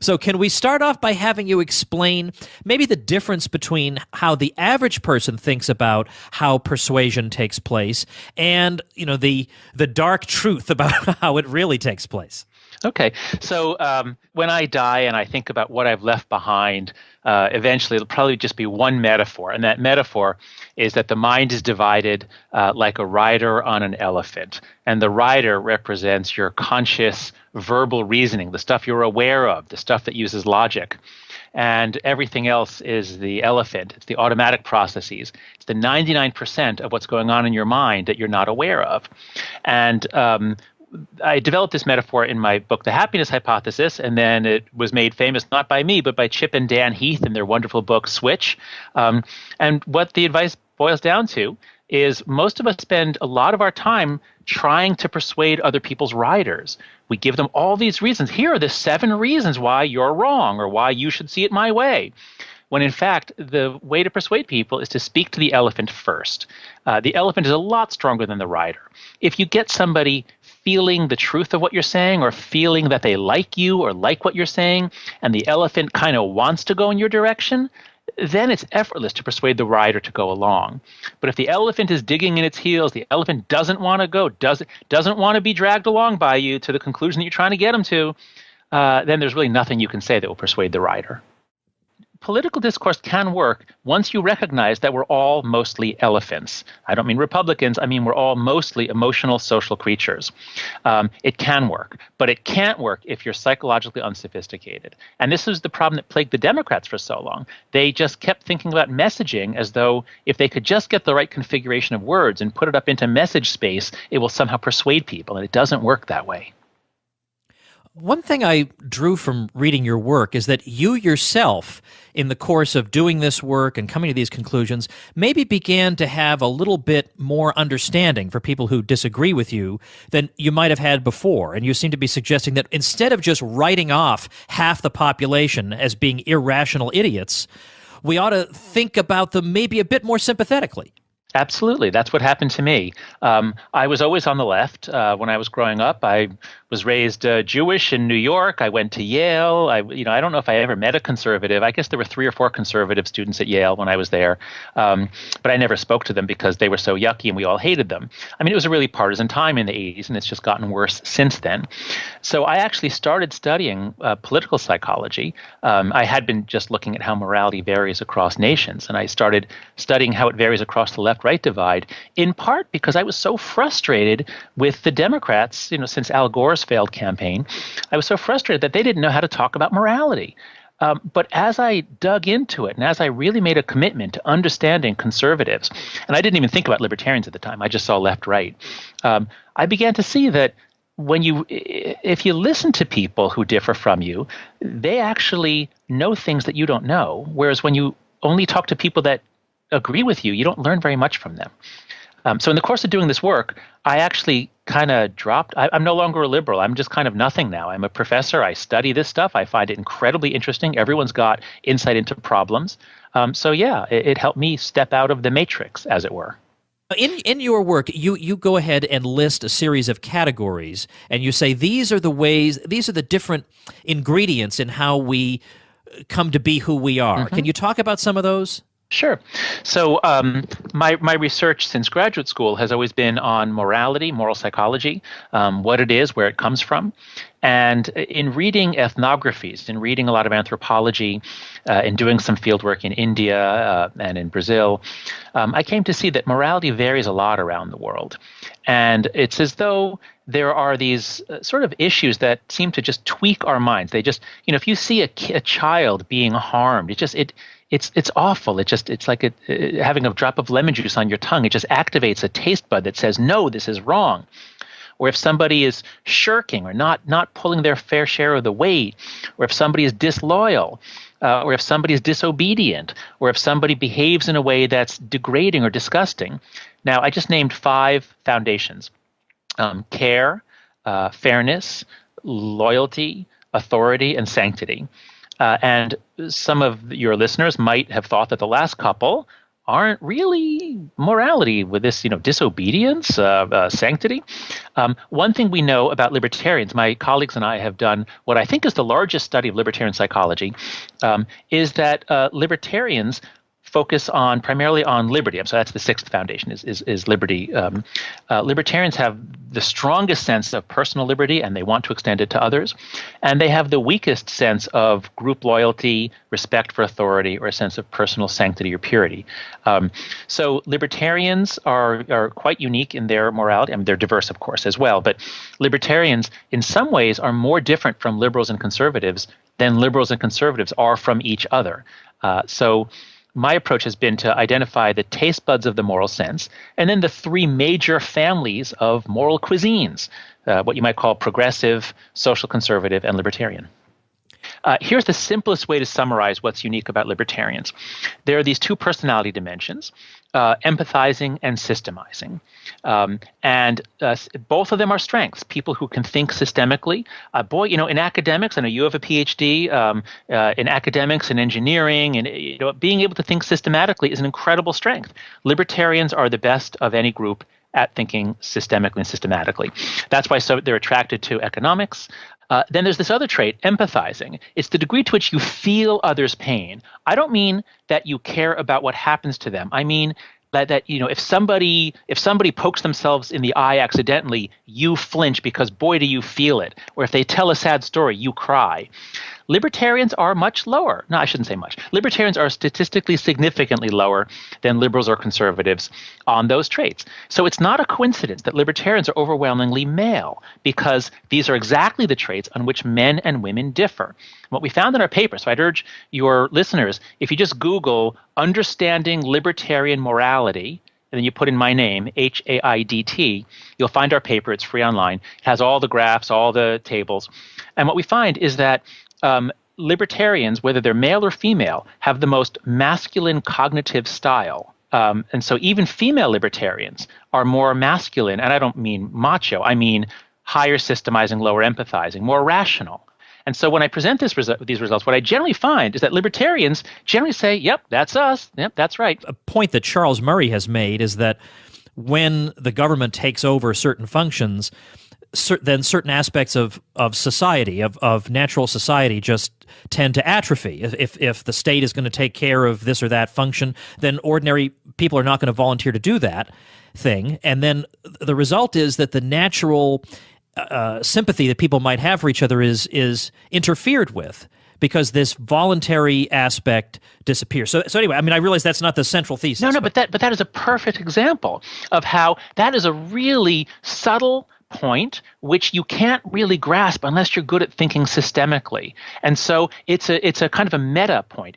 So, can we start off by having you explain maybe the difference between how the average person thinks about how persuasion takes place and, the dark truth about how it really takes place? Okay, so when I die and I think about what I've left behind, eventually it'll probably just be one metaphor. And that metaphor is that the mind is divided like a rider on an elephant. And the rider represents your conscious verbal reasoning, the stuff you're aware of, the stuff that uses logic. And everything else is the elephant. It's the automatic processes. It's the 99% of what's going on in your mind that you're not aware of. And I developed this metaphor in my book, The Happiness Hypothesis, and then it was made famous not by me, but by Chip and Dan Heath in their wonderful book, Switch. And what the advice boils down to is most of us spend a lot of our time trying to persuade other people's riders. We give them all these reasons. Here are the 7 reasons why you're wrong or why you should see it my way. When in fact, the way to persuade people is to speak to the elephant first. The elephant is a lot stronger than the rider. If you get somebody feeling the truth of what you're saying or feeling that they like you or like what you're saying, and the elephant kind of wants to go in your direction, then it's effortless to persuade the rider to go along. But if the elephant is digging in its heels, the elephant doesn't want to go, doesn't want to be dragged along by you to the conclusion that you're trying to get him to, then there's really nothing you can say that will persuade the rider. Political discourse can work once you recognize that we're all mostly elephants. I don't mean Republicans. I mean we're all mostly emotional social creatures. It can work, but it can't work if you're psychologically unsophisticated. And this is the problem that plagued the Democrats for so long. They just kept thinking about messaging as though if they could just get the right configuration of words and put it up into message space, it will somehow persuade people. And it doesn't work that way. One thing I drew from reading your work is that you yourself, in the course of doing this work and coming to these conclusions, maybe began to have a little bit more understanding for people who disagree with you than you might have had before. And you seem to be suggesting that instead of just writing off half the population as being irrational idiots, we ought to think about them maybe a bit more sympathetically. Absolutely. That's what happened to me. I was always on the left. When I was growing up, I was raised Jewish in New York. I went to Yale. I don't know if I ever met a conservative. I guess there were 3 or 4 conservative students at Yale when I was there. But I never spoke to them because they were so yucky and we all hated them. I mean, it was a really partisan time in the 80s, and it's just gotten worse since then. So I actually started studying political psychology. I had been just looking at how morality varies across nations, and I started studying how it varies across the left-right divide, in part because I was so frustrated with the Democrats, since Al Gore's failed campaign. I was so frustrated that they didn't know how to talk about morality. But as I dug into it and as I really made a commitment to understanding conservatives, and I didn't even think about libertarians at the time, I just saw left-right, I began to see that if you listen to people who differ from you, they actually know things that you don't know, whereas when you only talk to people that agree with you, you don't learn very much from them. So in the course of doing this work, I actually kind of dropped. I'm no longer a liberal. I'm just kind of nothing now. I'm a professor. I study this stuff. I find it incredibly interesting. Everyone's got insight into problems. So yeah, it helped me step out of the matrix, as it were. In your work, you go ahead and list a series of categories, and you say these are the different ingredients in how we come to be who we are. Mm-hmm. Can you talk about some of those? Sure. So my research since graduate school has always been on morality, moral psychology, what it is, where it comes from. And in reading ethnographies, in reading a lot of anthropology, in doing some field work in India and in Brazil, I came to see that morality varies a lot around the world. And it's as though there are these sort of issues that seem to just tweak our minds. They just, if you see a child being harmed, it's awful. It's like having a drop of lemon juice on your tongue. It just activates a taste bud that says, no, this is wrong. Or if somebody is shirking or not pulling their fair share of the weight, or if somebody is disloyal, or if somebody is disobedient, or if somebody behaves in a way that's degrading or disgusting. Now, I just named 5 foundations: care, fairness, loyalty, authority, and sanctity. And some of your listeners might have thought that the last couple aren't really morality with this, disobedience, sanctity. One thing we know about libertarians, my colleagues and I have done what I think is the largest study of libertarian psychology, is that libertarians focus primarily on liberty. So that's the sixth foundation is liberty. Libertarians have the strongest sense of personal liberty, and they want to extend it to others. And they have the weakest sense of group loyalty, respect for authority, or a sense of personal sanctity or purity. So libertarians are quite unique in their morality. I mean, they're diverse, of course, as well. But libertarians, in some ways, are more different from liberals and conservatives than liberals and conservatives are from each other. So my approach has been to identify the taste buds of the moral sense, and then the three major families of moral cuisines, what you might call progressive, social conservative, and libertarian. Here's the simplest way to summarize what's unique about libertarians. There are these two personality dimensions, empathizing and systemizing. And both of them are strengths. People who can think systemically. In academics, I know you have a PhD, in academics and engineering, and being able to think systematically is an incredible strength. Libertarians are the best of any group at thinking systemically and systematically. That's why they're attracted to economics. Then there's this other trait, empathizing. It's the degree to which you feel others' pain. I don't mean that you care about what happens to them. I mean that if somebody pokes themselves in the eye accidentally, you flinch because boy do you feel it. Or if they tell a sad story, you cry. Libertarians are much lower. No, I shouldn't say much. Libertarians are statistically significantly lower than liberals or conservatives on those traits. So it's not a coincidence that libertarians are overwhelmingly male, because these are exactly the traits on which men and women differ. What we found in our paper, so I'd urge your listeners, if you just Google understanding libertarian morality, and then you put in my name, Haidt, you'll find our paper. It's free online. It has all the graphs, all the tables. And what we find is that libertarians, whether they're male or female, have the most masculine cognitive style. And so even female libertarians are more masculine, and I don't mean macho, I mean higher systemizing, lower empathizing, more rational. And so when I present these results, what I generally find is that libertarians generally say, yep, that's us. Yep, that's right. A point that Charles Murray has made is that when the government takes over certain functions, then certain aspects of society, of natural society, just tend to atrophy. If the state is going to take care of this or that function, then ordinary people are not going to volunteer to do that thing. And then the result is that the natural sympathy that people might have for each other is interfered with, because this voluntary aspect disappears. So anyway, I mean, I realize that's not the central thesis. No, but that is a perfect example of how that is a really subtle point which you can't really grasp unless you're good at thinking systemically. And so it's a kind of a meta point.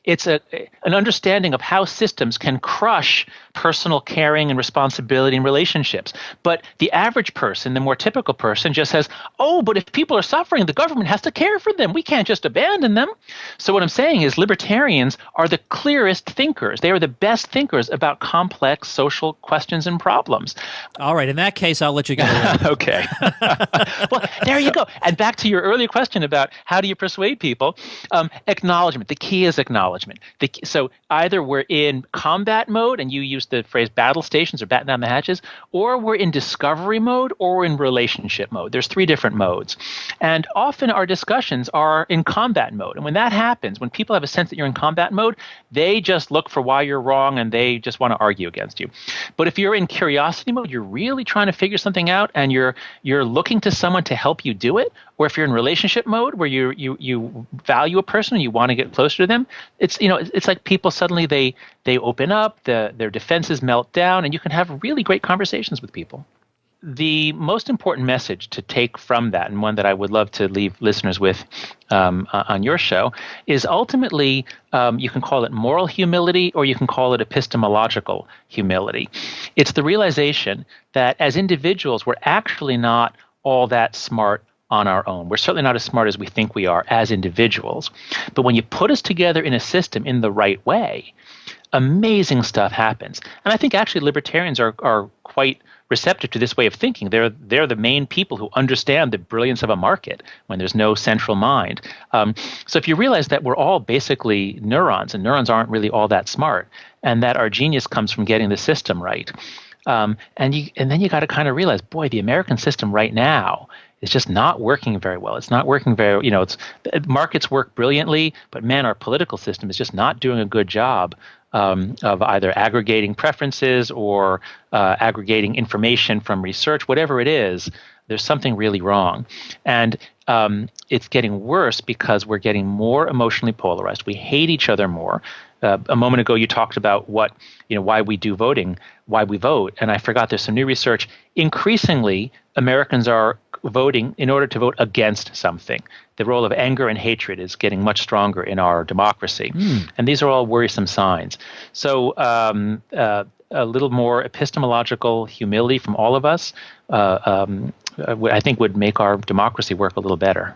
It's an understanding of how systems can crush personal caring and responsibility in relationships. But the average person, the more typical person, just says, oh, but if people are suffering, the government has to care for them. We can't just abandon them. So what I'm saying is libertarians are the clearest thinkers. They are the best thinkers about complex social questions and problems. All right. In that case, I'll let you go. Okay. Well, there you go. And back to your earlier question about how do you persuade people, acknowledgement. The key is acknowledgement. So either we're in combat mode, and you use the phrase battle stations or batten down the hatches, or we're in discovery mode, or we're in relationship mode. There's three different modes. And often our discussions are in combat mode. And when that happens, when people have a sense that you're in combat mode, they just look for why you're wrong and they just want to argue against you. But if you're in curiosity mode, you're really trying to figure something out and you're looking to someone to help you do it, or if you're in relationship mode where you value a person and you want to get closer to them, it's like people suddenly they open up, their defenses melt down, and you can have really great conversations with people. The most important message to take from that, and one that I would love to leave listeners with on your show, is ultimately you can call it moral humility or you can call it epistemological humility. It's the realization that as individuals, we're actually not all that smart on our own. We're certainly not as smart as we think we are as individuals. But when you put us together in a system in the right way, amazing stuff happens. And I think actually libertarians are quite receptive to this way of thinking. They're the main people who understand the brilliance of a market when there's no central mind. So if you realize that we're all basically neurons, and neurons aren't really all that smart, and that our genius comes from getting the system right. And then you got to kind of realize, boy, the American system right now is just not working very well. It's not working very, markets work brilliantly, but man, our political system is just not doing a good job of either aggregating preferences or aggregating information from research, whatever it is. There's something really wrong. And it's getting worse because we're getting more emotionally polarized. We hate each other more. A moment ago, you talked about why we do voting, why we vote. And I forgot there's some new research. Increasingly, Americans are voting in order to vote against something. The role of anger and hatred is getting much stronger in our democracy. And these are all worrisome signs. So a little more epistemological humility from all of us, I think would make our democracy work a little better.